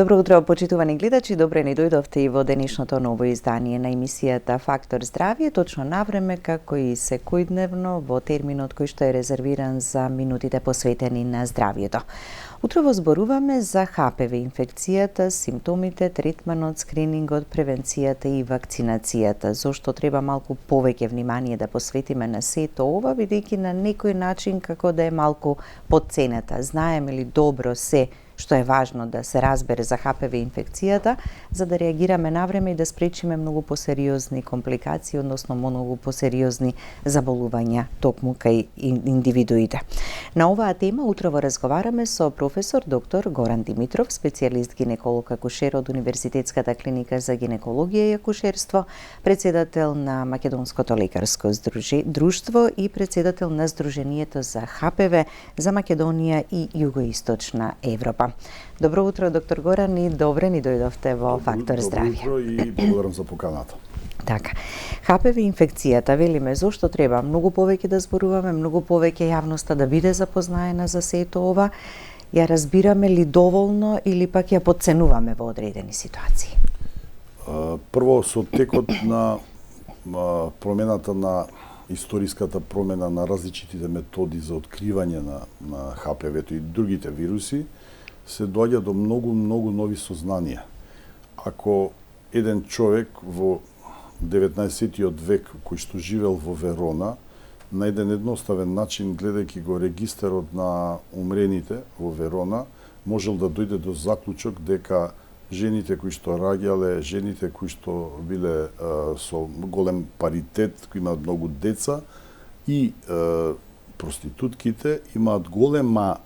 Добро утро, почитувани гледачи, добре ни дојдовте и во денешното ново издание на емисијата Фактор здравје, точно на време како и секојдневно во терминот кој што е резервиран за минутите посветени на здравјето. Утрово зборуваме за ХПВ инфекцијата, симптомите, третманот, скринингот, превенцијата и вакцинацијата. Зошто треба малку повеќе внимание да посветиме на сето ова, бидејќи на некој начин како да е малку потценета. Знаеме ли добро се што е важно да се разбере за ХПВ инфекцијата, за да реагираме навреме и да спречиме многу посериозни компликации, односно многу посериозни заболувања токму кај индивидуите. На оваа тема утрово разговараме со професор доктор Горан Димитров, специјалист гинеколог акушер од Универзитетската клиника за гинекологија и акушерство, председател на Македонското лекарско друштво и председател на Сдруженијето за ХПВ за Македонија и Југоисточна Европа. Добро утро, доктор Горан, и добре ни дојдовте во Фактор здравје. Добро утро и благодарам за поканата. Така. ХПВ инфекцијата, велиме, зошто треба многу повеќе да зборуваме, многу повеќе јавноста да биде запознаена за сето ова? Ја разбираме ли доволно или пак ја потценуваме во одредени ситуации? Прво, со текот на промената на историската промена на различитите методи за откривање на ХПВ-то и другите вируси, се доаѓа до многу нови сознанија. Ако еден човек во 19-тиот век кој што живел во Верона, на еден едноставен начин, гледајќи го регистарот на умрените во Верона, можел да дојде до заклучок дека жените кои што раѓале, жените кои што биле со голем паритет, кои имаат многу деца и проститутките имаат голема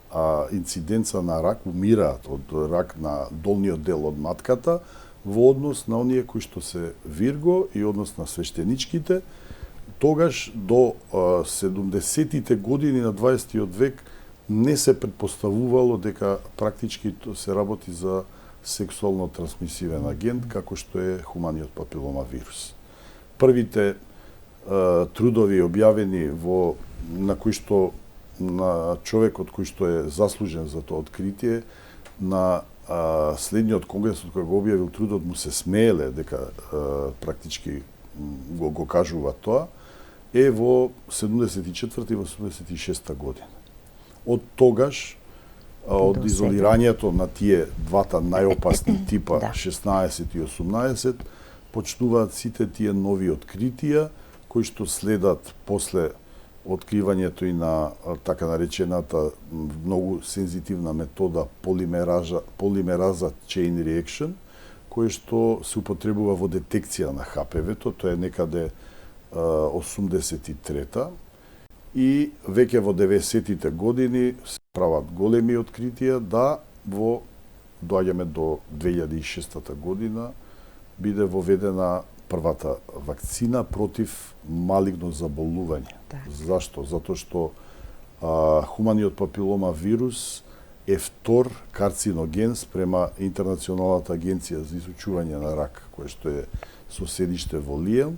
инциденца на рак, умираат од рак на долниот дел од матката во однос на оние кои што се вирго и однос на свештеничките. Тогаш до 70-тите години на 20-тиот век не се предпоставувало дека практички се работи за сексуално трансмисивен агент, како што е хуманиот папиломавирус. Првите трудови објавени на кои што на човекот кој што е заслужен за тоа откритие, на следниот конгрес кога го објавил трудот, му се смееле дека практички го кажува тоа, е во 74 и во 76 година. Од тогаш, од изолирањето на тие двата најопасни типа, 16 и 18, почнуваат сите тие нови откритија, кои што следат после откривањето и на така наречената многу сензитивна метода полимераза chain reaction, кој што се употребува во детекција на ХПВ-то, тоа е некаде 83-та, и веќе во 90-тите години се прават големи откритија да доаѓаме до 2006 година биде воведена првата вакцина против малигно заболување. Зашто? Затоа што хуманиот папиломавирус е втор карциноген спрема Интернационалната агенција за изучување на рак, која што е со седиште во Лиен,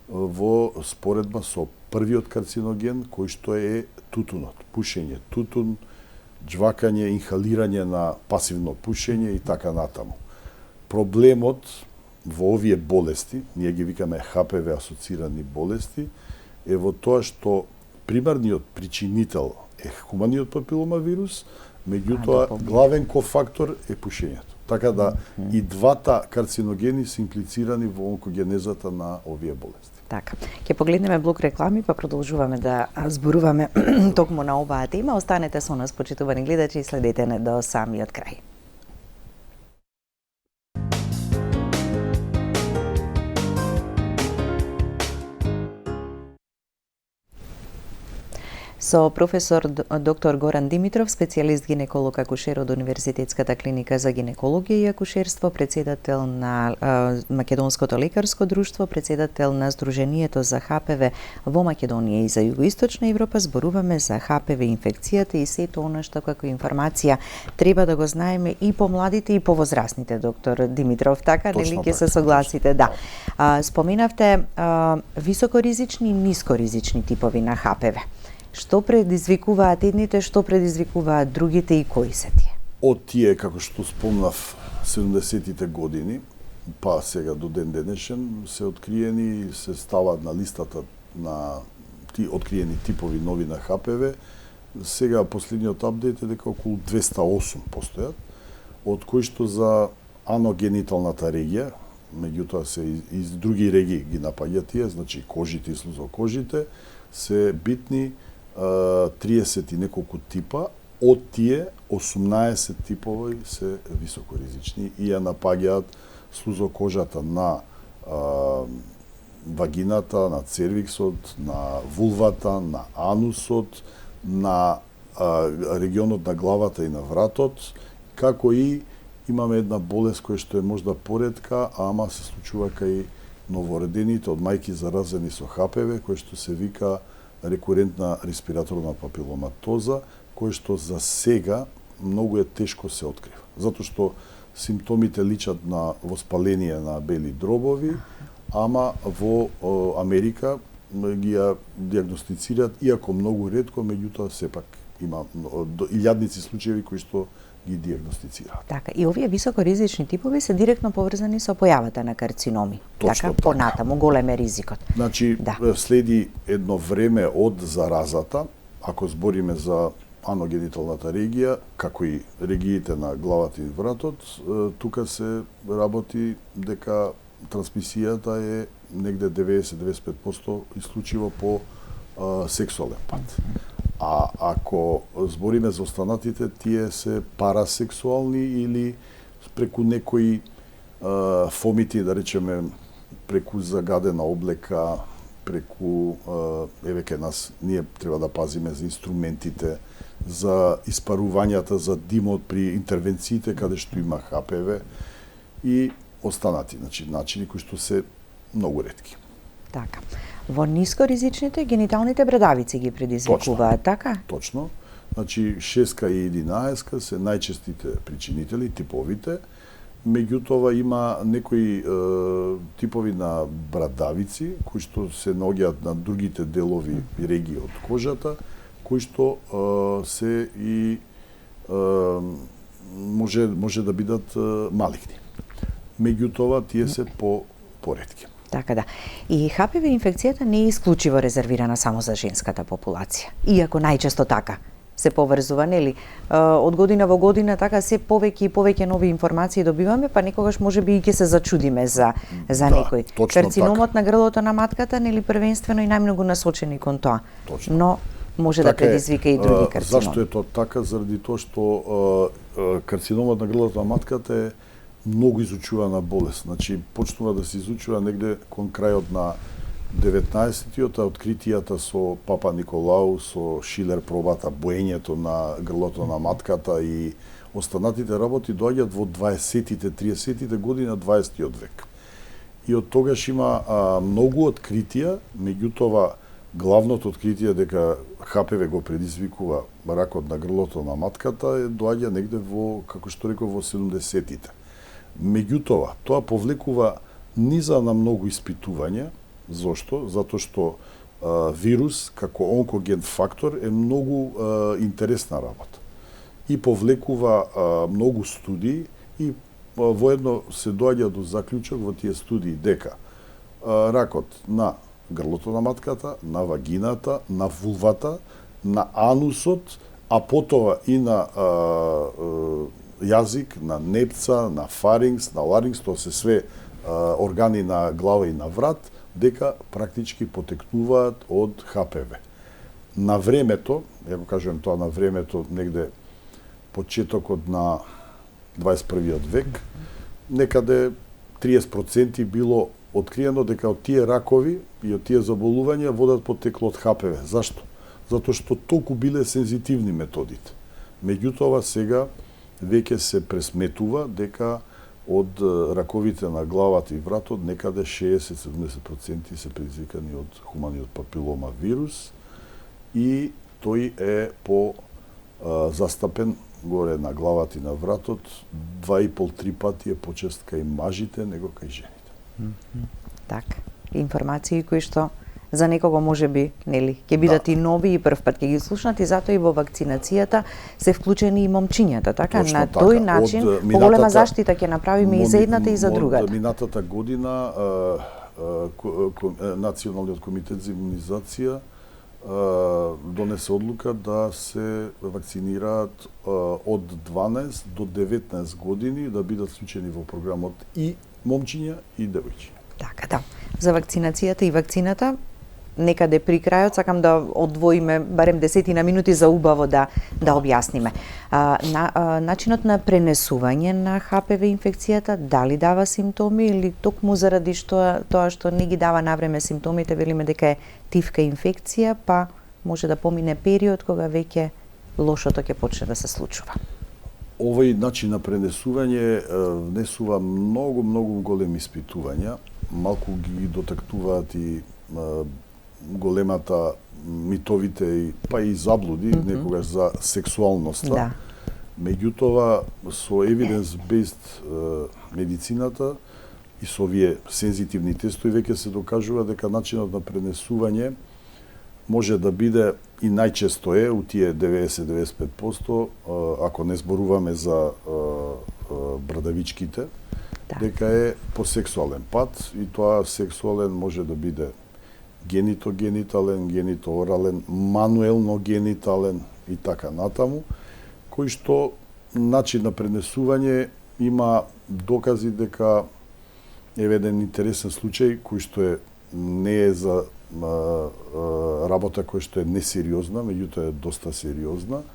во споредба со првиот карциноген кој што е тутунот, пушење, тутун, џвакање, инхалирање на пасивно пушење и така натаму. Проблемот во овие болести, ние ги викаме ХПВ асоцирани болести, е во тоа што примарниот причинител е хуманиот папиломавирус, меѓутоа главен кофактор е пушењето. Така да и двата карциногени се имплицирани во онкогенезата на овие болести. Така, ќе погледнеме блок реклами, па продолжуваме да зборуваме токму на оваа тема. Останете со нас, почитувани гледачи, и следете не до самиот крај. Со професор доктор Горан Димитров, специјалист гинеколог акушер од Универзитетската клиника за гинекологија и акушерство, председател на Македонското лекарско друштво, председател на Сдруженијето за ХПВ во Македонија и за Југоисточна Европа, зборуваме за ХПВ инфекцијата и сето она што како информација треба да го знаеме и помладите и повозрастните, доктор Димитров, така нели ќе се согласите? Да. Споменавте високоризични и нискоризични типови на ХПВ. Што предизвикуваат едните, што предизвикуваат другите и кои се тие? од тие, како што спомнав, 70-тите години, па сега до ден денешен, се откриени, се ставаат на листата на откриени типови нови на ХПВ. Сега последниот апдейт е дека околу 208 постојат, од кои што за аногениталната регија, меѓутоа се из други регии ги напаѓа тие, значи кожите и слузокожите, се битни 30 и неколку типа, од тие 18 типови се високоризични и ја напаѓаат слузокожата на вагината, на цервиксот, на вулвата, на анусот, на регионот на главата и на вратот, како и имаме една болест која што е можда поретка, ама се случува кај новородените од мајки заразени со ХПВ, кој што се вика рекурентна респираторна папиломатоза, кој што за сега многу е тешко се открива. Затоа што симптомите личат на воспаление на бели дробови, ама во Америка ги ја диагностицираат, иако многу ретко, меѓутоа сепак има илјадници случаи кои што ги диагностицираат. Така, и овие високоризични типови се директно поврзани со појавата на карциноми. Точно така, понатаму голем е ризикот. Значи, следи едно време од заразата, ако збориме за аногениталната регија, како и региите на главата и вратот, тука се работи дека трансмисијата е негде 90-95% исклучиво по сексуален пат. А ако збориме за останатите, тие се парасексуални или преку некои фомити, да речеме, преку загадена облека, преку еве кај нас ние треба да пазиме за инструментите, за испарувањата, за димот при интервенциите каде што има ХПВ и останати, значи начини кои што се многу ретки. Така. Во нискоризичните гениталните брадавици ги предизвикуваат, така? Точно. Значи 6 и 11 се најчестите причинители, типовите. Меѓутоа има некои типови на брадавици кои што се наоѓаат на другите делови и регии од кожата, кои што се и може да бидат малигни. Меѓутоа тие се поретки. Така да. И ХПВ инфекцијата не е исклучиво резервирана само за женската популација. Иако најчесто така се поврзува, нели? Од година во година така се повеќе и повеќе нови информации добиваме, па некогаш можеби и ќе се зачудиме за некој. Карциномот на грлото на матката, нели, првенствено и најмногу насочени кон тоа. Точно. Но може така да предизвика и други карциноми. Зашто е тоа така? Заради тоа што карциномот на грлото на матката е многу изучувана болест. Значи, почнува да се изучува негде кон крајот на 19-тиот, откритијата со Папа Николау, со Шилер пробата, боењето на грлото на матката и останатите работи доаѓаат во 20-тите, 30-тите години на 20-тиот век. И од тогаш има многу откритија, меѓутоа главното откритие дека ХПВ го предизвикува ракот на грлото на матката доаѓа негде во, како што реков, во 70-тите. Меѓутоа, тоа повлекува низа на многу испитувања. Зошто? Затоа што вирус, како онкоген фактор, е многу интересна работа. И повлекува многу студии и воедно се доаѓа до заклучок во тие студии дека ракот на грлото на матката, на вагината, на вулвата, на анусот, а потоа и на јазик, на непца, на фарингс, на ларингс, тоа се све органи на глава и на врат, дека практички потекнуваат од ХПВ. На времето, ја го кажувам тоа на времето, негде почетокот на 21 век, некаде 30% било откриено дека од тие ракови и од тие заболувања водат потекло од ХПВ. Зашто? Затоа што толку биле сензитивни методите. Меѓутоа сега веќе се пресметува дека од раковите на главата и вратот некаде 60-70% се предизвикани од хуманиот папилома вирус и тој е застапен горе на главата и на вратот 2,5-3 пати е почест кај мажите него кај жените. Така, информации кои што за некого можеби, нели, ќе бидат и нови и прв пат ќе ги слушнат и затоа и во вакцинацијата се вклучени и момчињата, така? Точно на така. тој начин поголема заштита ќе направиме и за едната и за другата. Од минатата година Националниот комитет за имунизација донесе одлука да се вакцинираат од 12 до 19 години да бидат вклучени во програмот и момчиња и девојчиња. Така, да. За вакцинацијата и вакцината, некаде при крајот, сакам да одвоиме барем 10 минути за убаво да објасниме. Начинот на пренесување на ХПВ инфекцијата, дали дава симптоми или токму заради тоа што не ги дава навреме симптомите, велиме дека е тивка инфекција, па може да помине период кога веќе лошото ќе почне да се случува. Овој начин на пренесување внесува многу големи испитувања, малку ги дотактуваат и големата митовите па и заблуди некогаш за сексуалноста. Да. Меѓутоа со evidence-based медицината и со овие сензитивни тестови веќе се докажува дека начинот на пренесување може да биде и најчесто е у тие 90-95%, ако не зборуваме за брадавичките, дека е по сексуален пат и тоа сексуален може да биде генито-генитален, генито-орален, мануелно-генитален и така натаму, кој што начин на пренесување има докази дека еве еден интересен случај кој што не е за работа која што е несериозна, меѓутоа е доста сериозна.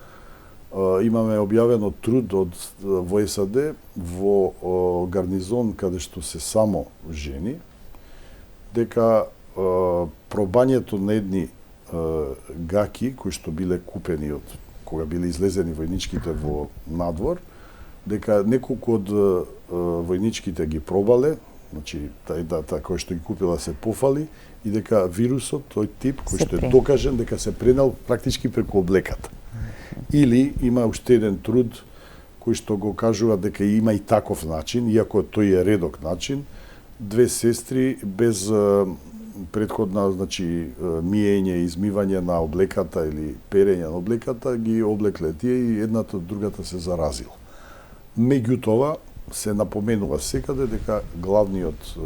Имаме објавено труд во САД во гарнизон каде што се само жени, дека пробањето на едни гаки кои што биле купени од кога биле излезени војничките во надвор, дека неколку од војничките ги пробале, значи тај кој што ги купила се пофали и дека вирусот, тој тип кој што е докажен дека се пренел практички преку облеката. Или има уште еден труд кој што го кажува дека има и таков начин, иако тој е редок начин, две сестри без претходна, значи, миење, измивање на облеката или перење на облеката, ги облекле тие и едната од другата се заразила. Меѓутоа, се напоменува секаде дека главниот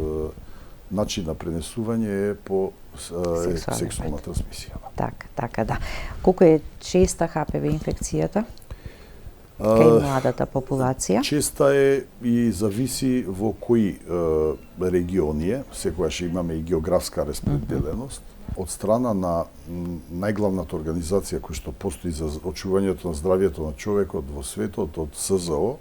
начин на пренесување е по сексуална трансмисија. Така, да. Колку е честа ХПВ инфекцијата кај младата популација? Честа е и зависи во кои региони е, секогаш имаме и географска распределеност. Од страна на најглавната организација која што постои за очувањето на здравјето на човекот во светот, од СЗО,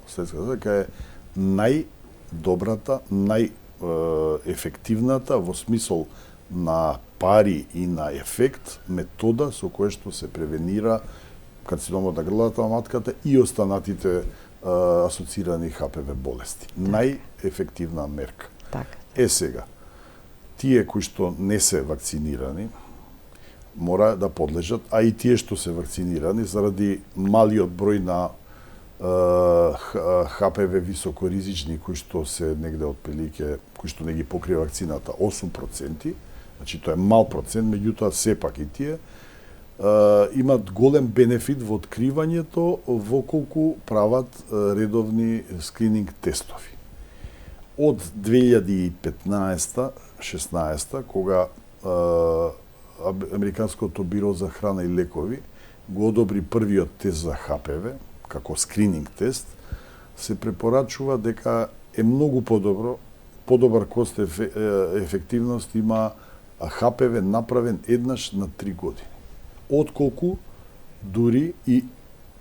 дека е најдобрата, најефективната во смисол на пари и на ефект метода со која што се превенира карциномот на грлата на матката и останатите асоцирани ХПВ болести. Најефективна мерка. Сега, тие кои што не се вакцинирани мора да подлежат, а и тие што се вакцинирани заради малиот број на ХПВ високоризични кои што се негде отприлике, кои што не ги покрива вакцината 8%, значи тоа е мал процент, меѓутоа сепак и тие имат голем бенефит во откривањето во колку прават редовни скрининг тестови. Од 2015-16, кога Американското биро за храна и лекови го одобри првиот тест за ХПВ, како скрининг тест, се препорачува дека е многу подобар кост ефективност има ХПВ направен еднаш на 3 години. Отколку дури и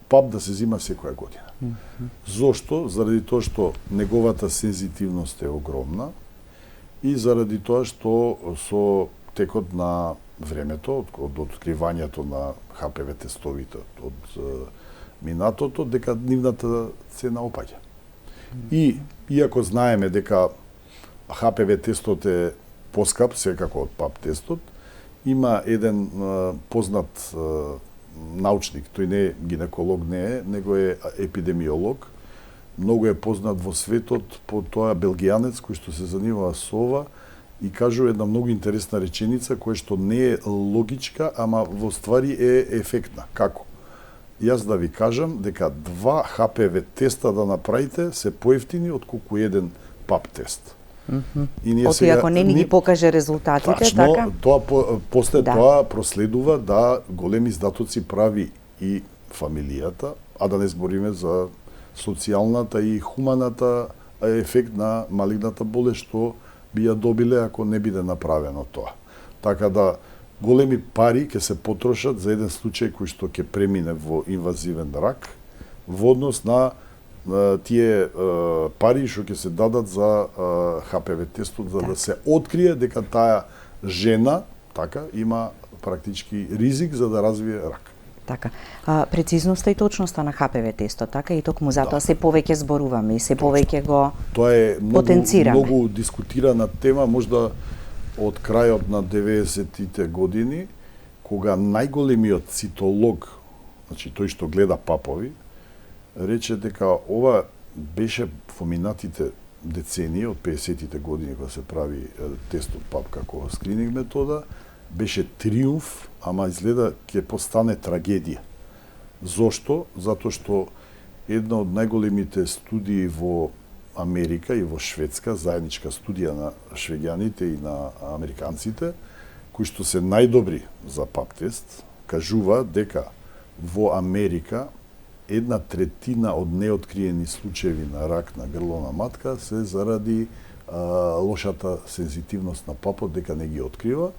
ПАП да се зима секоја година. Зошто? Заради тоа што неговата сензитивност е огромна и заради тоа што со текот на времето, од откривањето на ХПВ тестовите од минатото, дека нивната цена опаѓа. И, иако знаеме дека ХПВ тестот е поскап, секако од ПАП тестот, има еден познат научник, тој не е гинеколог, не е, него е епидемиолог, многу е познат во светот по тоа белгијанец кој што се занимава со ова и кажува една многу интересна реченица која што не е логичка, ама во ствари е ефектна. Како? Јас да ви кажам дека 2 HPV теста да направите се поевтини отколку еден пап тест. И ние сега ако не ни ги покаже резултатите, точно, така? Тоа после тоа проследува да големи издатоци прави и фамилијата, а да не збориме за социјалната и хуманата ефект на малигната болест што би ја добиле ако не биде направено тоа. Така да големи пари ќе се потрошат за еден случај кој што ќе премине во инвазивен рак во однос на тие пари што ќе се дадат за HPV тестот за да се открие дека таа жена така има практички ризик за да развие рак. Така. Прецизноста и точноста на HPV тестот, така, и токму затоа се повеќе зборуваме и се повеќе го тоа е потенцираме. Многу дискутирана тема, можда од крајот на 90-тите години, кога најголемиот цитолог, значи тој што гледа папови, рече дека ова беше во минатите децении, од 50-тите години кога се прави тестот пап како скрининг метода, беше триумф, ама изгледа ќе постане трагедија. Зошто? Затоа што една од најголемите студии во Америка и во Шведска, заедничка студија на швеѓаните и на американците, кои што се најдобри за пап тест, кажува дека во Америка 1/3 од неоткриени случаеви на рак на грло на матка се заради лошата сензитивност на папот дека не ги открива,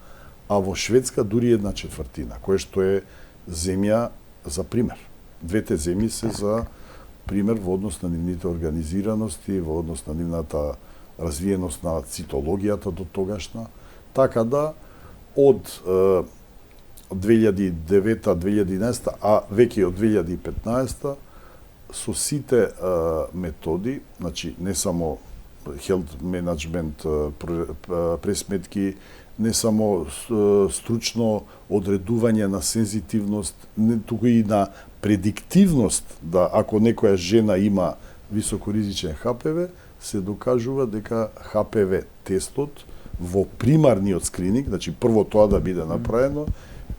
а во Шведска дури 1/4, кое што е земја за пример. Двете земји се за пример во однос на нивните организираности, во однос на нивната развиеност на цитологијата до тогашна, така да од 2009-2011, а веќе од 2015 со сите методи, значи не само health management пресметки, не само стручно одредување на сензитивност, не туку и на предиктивност, да ако некоја жена има високоризичен HPV, се докажува дека HPV тестот во примарниот скрининг, значи прво тоа да биде направено,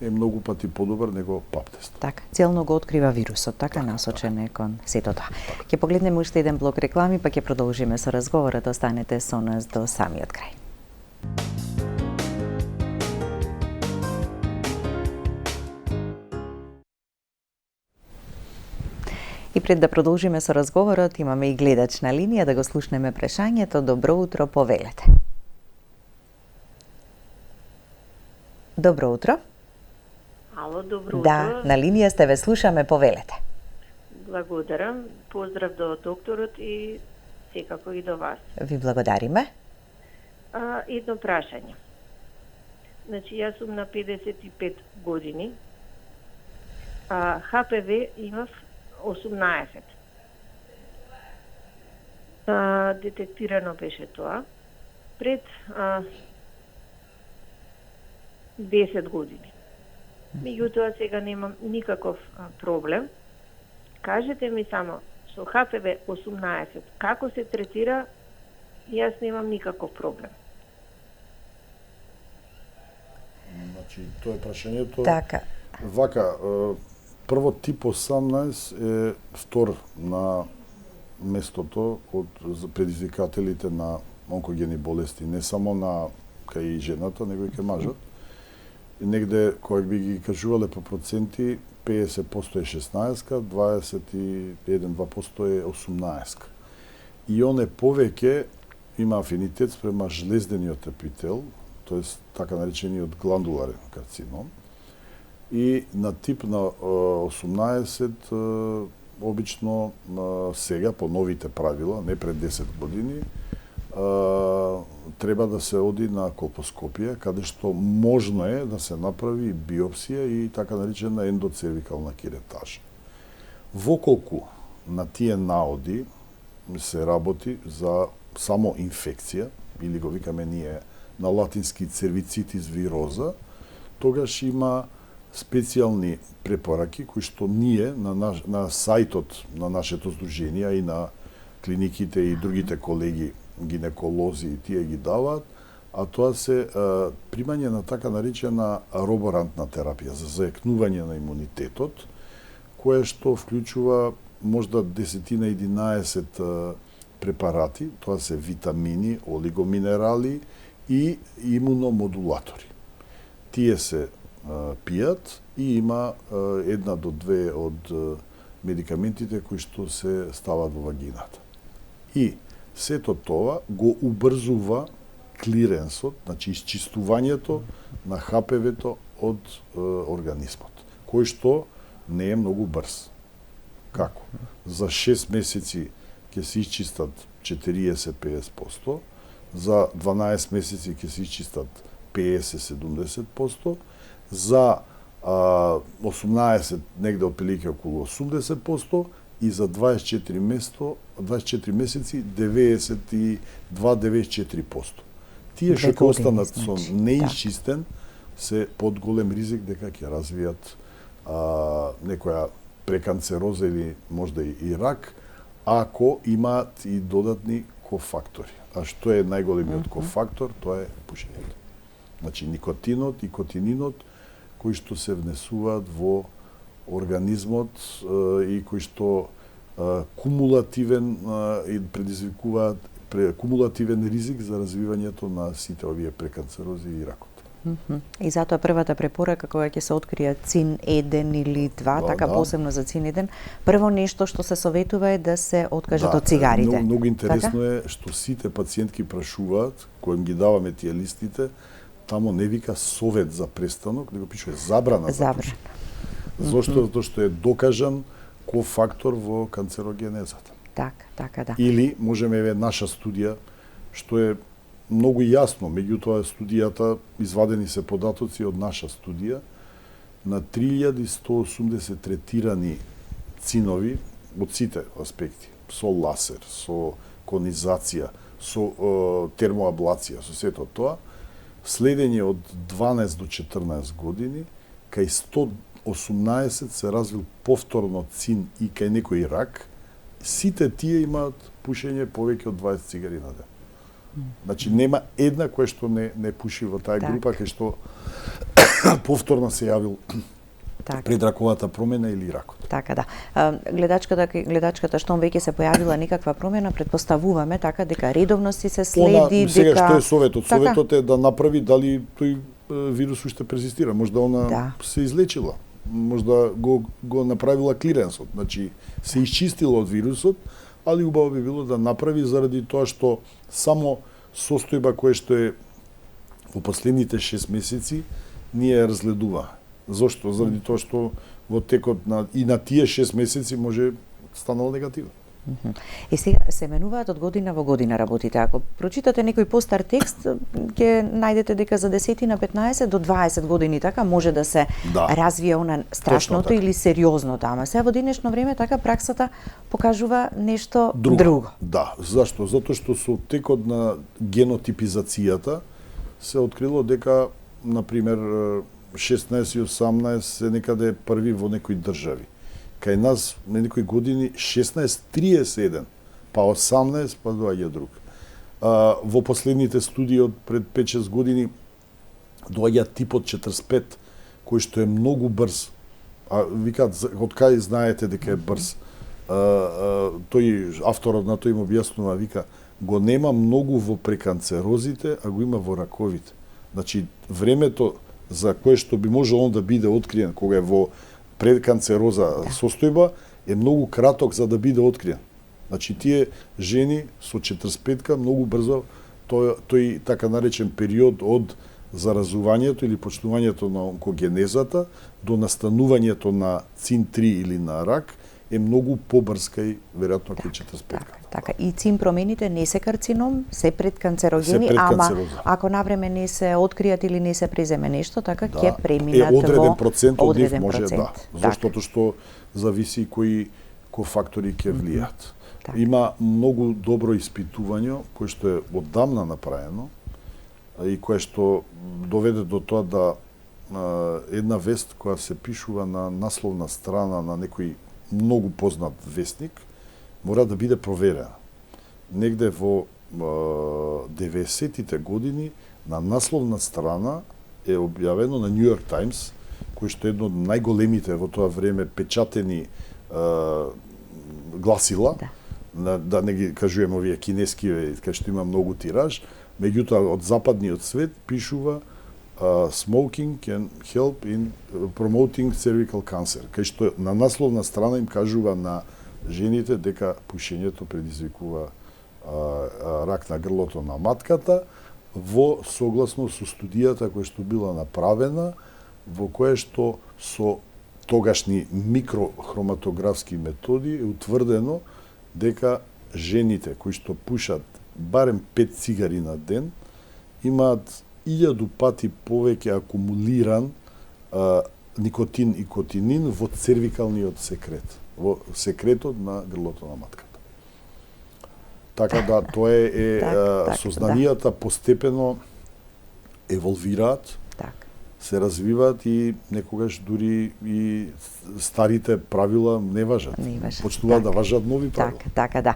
е многу пати подобар него пап тест. Така, целно го открива вирусот, така насочен е кон сето тоа. Ќе погледнеме уште еден блок реклами, па ќе продолжиме со разговорот. Останете со нас до самиот крај. И пред да продолжиме со разговорот, имаме и гледач на линија да го слушнеме прашањето. Добро утро, повелете. Добро утро. Ало, добро утро. Да, на линија сте, ве слушаме, повелете. Благодарам. Поздрав до докторот и секако и до вас. Ви благодариме. Едно прашање. Значи, јас сум на 55 години. HPV имав 18. Детектирано беше тоа пред 10 години. Меѓутоа сега немам никаков проблем. Кажете ми само, со HPV 18, како се третира, јас немам никаков проблем. Значи, тоа е прашањето. Така. Вака, прво тип 18 е втор на местото од предизвикателите на онкогени болести, не само на кај жената, него и кај мажот. И негде, кој би ги кажувале по проценти, 50% е 16, 21-2% е 18. И он е повеќе, има афинитет спрема жлездениот епител, тоест така наречениот гландуларен карцином. И на тип на 18, обично сега, по новите правила, не пред 10 години, треба да се оди на колпоскопија, каде што можно е да се направи биопсија и така наречена ендоцервикална киретажа. Воколку на тие наоди се работи за само инфекција, или го викаме ние на латински цервицитис вироза, тогаш има специјални препораки кои што ние на сајтот на нашето здружение и на клиниките и другите колеги гинеколози и тие ги даваат, а тоа се примање на така наречена роборантна терапија за заекнување на имунитетот, кое што вклучува можда 10-11 препарати, тоа се витамини, олигоминерали и имуномодулатори. Тие се пијат и има 1 до 2 од медикаментите кои што се стават во вагината. И сето тоа го убрзува клиренсот, значи исчистувањето на ХПВ-то од организмот, кој што не е многу брз. Како? За 6 месеци ќе се исчистат 40-50%, за 12 месеци ќе се исчистат 50-70%, за 18 негде отприлike околу 80% и за 24 месеци 92-94%. Тие што ќе останат со неисчистен се под голем ризик дека ќе развијат некоја преканцероза или можда и рак, ако имаат и додатни кофактори. А што е најголемиот кофактор? Тоа е пушењето. Значи никотинот и котининот кои што се внесуваат во организмот и кои што кумулативен и предизвикуваат кумулативен ризик за развивањето на сите овие преканцерози и ракот. И затоа првата препорака кога ќе се открија цин 1 или 2, така посебно за цин 1, прво нешто што се советува е да се откажат од цигарите. Многу интересно е што сите пациентки прашуваат, кои им ги даваме тие листите, тамо не вика совет за престанок, него пишува забрана за пушење. Зошто? Затоа што е докажан кофактор во канцерогенезата. Така, да. Или можеме наша студија што е многу јасно, меѓутоа студијата извадени се податоци од наша студија на 3180 третирани цинови од сите аспекти, со ласер, со конизација, со термоаблација, со сето тоа, следење од 12 до 14 години, кај 118 се развил повторно цин и кај некој рак, сите тие имаат пушење повеќе од 20 цигари на ден. Значи нема една која што не пуши во таа група, кај што повторно се јавил предраковата промена или ракот. Така, да. Гледачката што веќе се појавила некаква промена, предпоставуваме така дека редовно си се следи, сега што е советот? Така? Советот е да направи дали тој вирус уште перзистира, можда она се излечила, можда го направила клиренсот, значи се исчистила од вирусот, али убаво би било да направи заради тоа што само состојба која што е во последните 6 месеци ние ја разгледува. Зошто? Заради тоа што во текот на тие 6 месеци може станало негативно. И сега се менуваат од година во година работите. Ако прочитате некој постар текст, ќе најдете дека за 10 на 15 до 20 години така може да се развие она страшното или сериозното. Ама сега во денешно време така праксата покажува нешто друго. Да, зашто? Затоа што со текот на генотипизацијата се открило дека, например, 16 и 18 се некаде први во некои држави. Кај нас на некои години 16-31, па 18, па доаѓа друг. Во последните студии од пред 5-6 години доаѓа типот 45, кој што е многу брз. Викаат, од кај знаете дека е брз? Тој, авторот на тој им објаснува, вика, го нема многу во преканцерозите, а го има во раковите. Значи, времето за кое што би можело он да биде откриен, кога е во предканцероза состојба, е многу краток за да биде откриен. Значи, тие жени со 45-ка многу брзо тој така наречен период од заразувањето или почнувањето на онкогенезата до настанувањето на цин-3 или на рак е многу побрз кај веројатно кај 45-ка. Така, и цин промените не се карцином, се предканцерогени, ама ако навреме не се откријат или не се преземе нешто, така ќе преминат во одреден процент од нив може заштото што зависи кои кофактори ќе влијат. Има многу добро испитување кое што е оддамна направено и кое што доведе до тоа да една вест која се пишува на насловна страна на некој многу познат вестник мора да биде проверена. Негде во 90-тите години На насловна страна е објавено на New York Times, кој што е едно од најголемите во тоа време печатени гласила, да не ги кажуваме овие кинески, кај што има многу тираж, меѓутоа од западниот свет пишува smoking can help in promoting cervical cancer, кај што на насловна страна им кажува на жените дека пушењето предизвикува рак на грлото на матката, во согласно со студијата која што била направена, во која што со тогашни микрохроматографски методи е утврдено дека жените кои што пушат барем 5 цигари на ден имаат 1000 пати повеќе акумулиран никотин и котинин во цервикалниот секрет, во секретот на грлото на матката. Така да, тоа е сознанијата постепено еволвираат, се развиваат и некогаш дури и старите правила не важат. Почнуваат да важат нови правила. Така, да.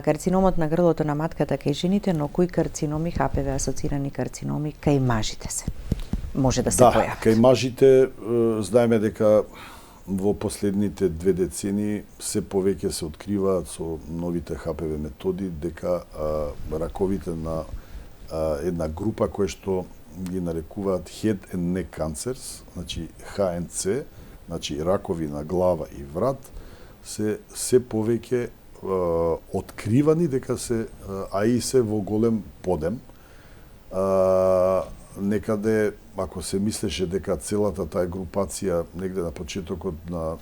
Карциномот на грлото на матката кај жените, но кои карциноми, ХПВ асоцирани карциноми, кај мажите се? Може да се појават. Кај мажите знаеме дека во последните 2 децени се повеќе се откриваат со новите ХПВ методи дека раковите на една група која што ги нарекуваат head and neck cancers, значи ХНЦ, значи ракови на глава и врат, се повеќе откривани дека се, а и се во голем подем. Некаде, ако се мислеше дека целата таа групација негде на почетокот на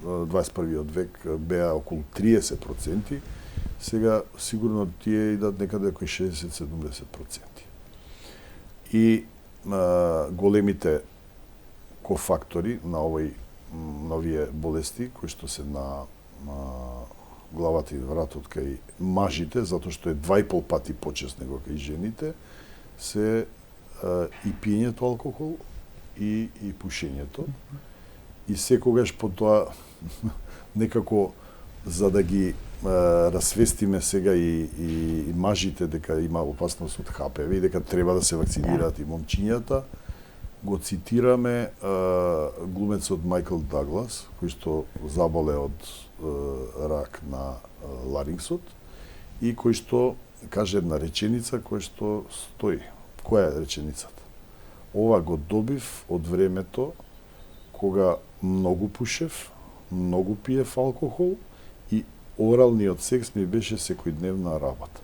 21. век беа околу 30%, сега сигурно тие идат некаде околу 60-70%. И големите кофактори на овие болести кои што се на главата и вратот кај мажите, затоа што е 2,5 пати почест него кај жените, се и пиењето алкохол и пушењето. И секогаш по тоа некако за да ги расвестиме сега и мажите дека има опасност од ХПВ и дека треба да се вакцинираат и момчињата, го цитираме глумецот Майкл Даглас, кој што заболе од рак на ларингсот и кој што каже една реченица која што стои. Која е реченицата? Ова го добив од времето кога многу пушев, многу пиев алкохол и оралниот секс ми беше секојдневна работа.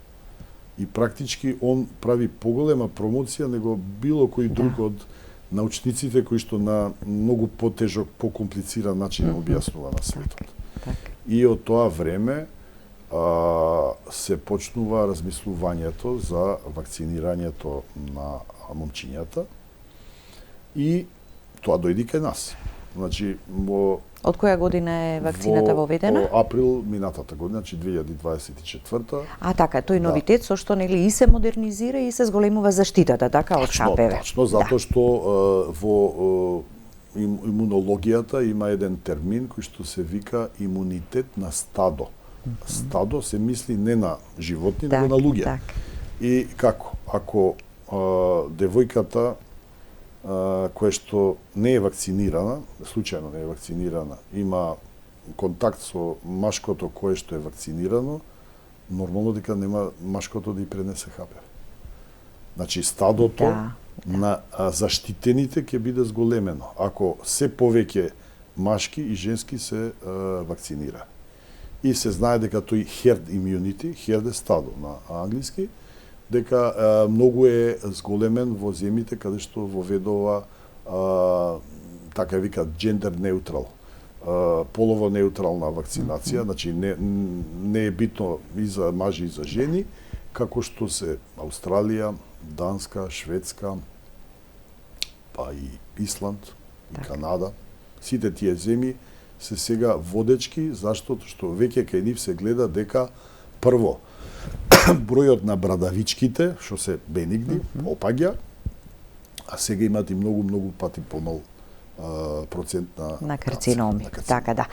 И практички он прави поголема промоција него било кој друг од научниците кои што на многу потежок, покомплициран начин објаснува на светот. И од тоа време се почнува размислувањето за вакцинирањето на момчињата и тоа дојде кај нас. Значи, од која година е вакцината воведена? Во април минатата година, значи 2024. Така, тој новитет со што нели и се модернизира и се зголемува заштитата, така, од ХПВ. Точно, затоа што во имунологијата има еден термин кој што се вика имунитет на стадо. Стадо се мисли не на животни, него на луѓе. И како? Ако девојката која што не е вакцинирана, случајно не е вакцинирана, има контакт со машкото кое што е вакцинирано, нормално дека нема машкото да ја пренесе ХПВ. Значи стадото на заштитените ќе биде зголемено ако се повеќе машки и женски се вакцинира. И се знае дека тој herd immunity, herd е стадо на англиски, дека многу е зголемен во земјите каде што воведува така вика gender neutral, полово неутрална вакцинација, значи не е битно и за мажи и за жени, како што се Австралија, Данска, Шведска, па и Исланд, и Канада, сите тие земји се сега водечки, заштото што веќе кај нив се гледа дека прво бројот на брадавичките, што се бенигни, опаѓа, а сега имат и многу пати помал процент на карциноми. Така да.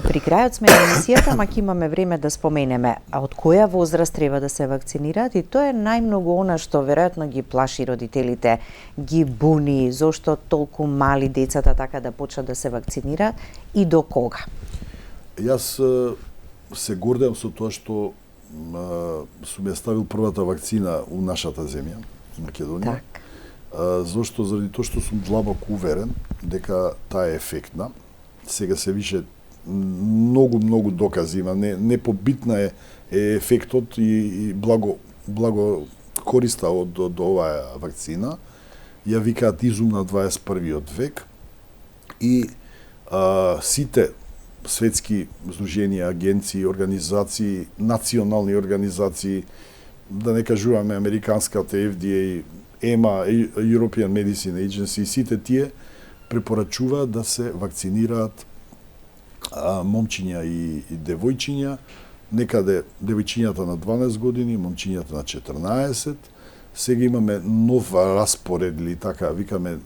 При крајот сме на емисијата, ама ќе имаме време да споменеме од која возраст треба да се вакцинираат, и тоа е најмногу она што веројатно ги плаши родителите, ги буни, зошто толку мали децата така да почнат да се вакцинираат и до кога? Јас се гордеам со тоа што сум ја ставил првата вакцина у нашата земја, Македонија. Так. Зошто? Заради тоа што сум длабоко уверен дека таа е ефектна. Сега се више многу докази има, не побитна е ефектот и благо користа од оваа вакцина. Ја викаат изум на 21. век и сите светски здруженија, агенции, организации, национални организации, да не кажуваме американската FDA, EMA, European Medicine Agency, сите тие препорачуваат да се вакцинираат момчиња и девојчиња, некаде девојчињата на 12 години, момчињата на 14. Сега имаме нов распоред или така викаме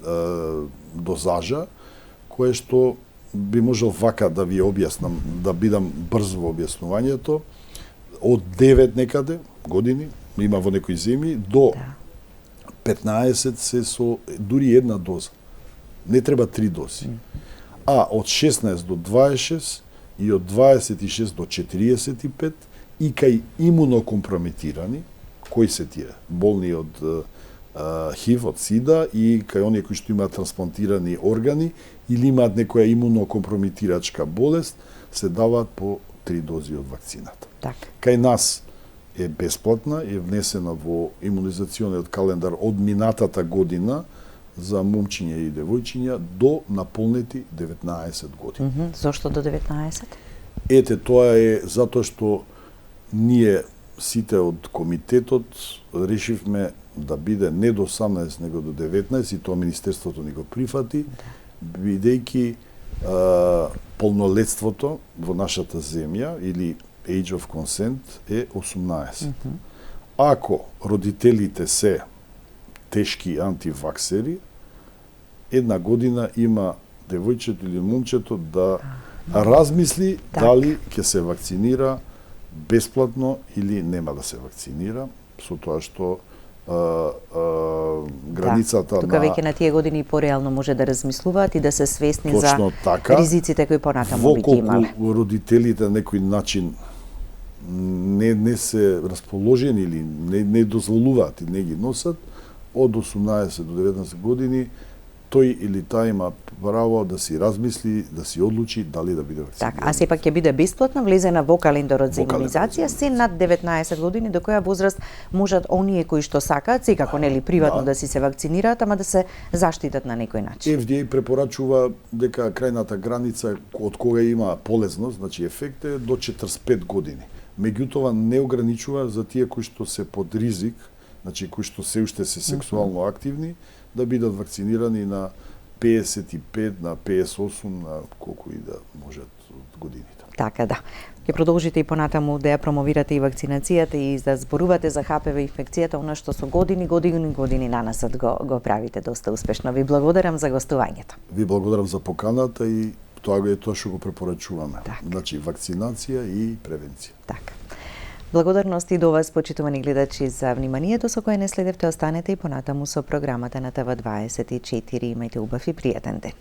дозажа, кое што би можел вака да ви објаснам, да бидам брз во објаснувањето, од 9 некаде години, има во некои земји, до 15 се со дури една доза. Не треба 3 дози. А од 16 до 26 и од 26 до 45 и кај имунокомпрометирани, кои се тие? Болни од ХИВ, од СИДА, и кај оние кои што имаат трансплантирани органи или имаат некоја имунокомпрометирачка болест, се даваат по 3 дози од вакцината. Так. Кај нас е бесплатна, е внесена во имунизациониот календар од минатата година за момчиња и девојчиња до наполнети 19 години. Зошто до 19? Ете, тоа е затоа што ние сите од комитетот решивме да биде не до 18, него до 19, и тоа Министерството ни го прифати, бидејќи полнолетството во нашата земја, или age of consent, е 18. Ако родителите се тешки антиваксери, една година има девојчето или момчето да размисли дали ќе се вакцинира бесплатно или нема да се вакцинира, со тоа што границата тука веќе на тие години пореално може да размислуваат и да се свесни за ризиците кои понатаму би ги имале. Воколку родителите на некој начин не се расположени или не дозволуваат и не ги носат, од 18 до 19 години тој или таа има право да си размисли, да си одлучи дали да биде вакциниран. Так, а сепак ќе биде бесплатна, влезена во календарот за имунизација, се над 19 години, до која возраст можат оние кои што сакаат, секако нели приватно да си се вакцинираат, ама да се заштитат на некој начин. FDA препорачува дека крајната граница од кога има полезност, значи ефект е до 45 години. Меѓутоа не ограничува за тие кои што се под ризик, значи кои што се уште се сексуално активни, да бидат вакцинирани на 55, на 58, на колку и да можат од годините. Така да. Ќе продолжите и понатаму да ја промовирате и вакцинацијата и да зборувате за ХПВ инфекцијата, она што со години нанасад го правите доста успешно. Ви благодарам за гостувањето. Ви благодарам за поканата и тоа е тоа што го препорачуваме. Значи вакцинација и превенција. Така. Благодарности до вас, почитувани гледачи, за вниманието со кое не следевте. Останете и понатаму со програмата на ТВ24. Имајте убав и пријатен ден.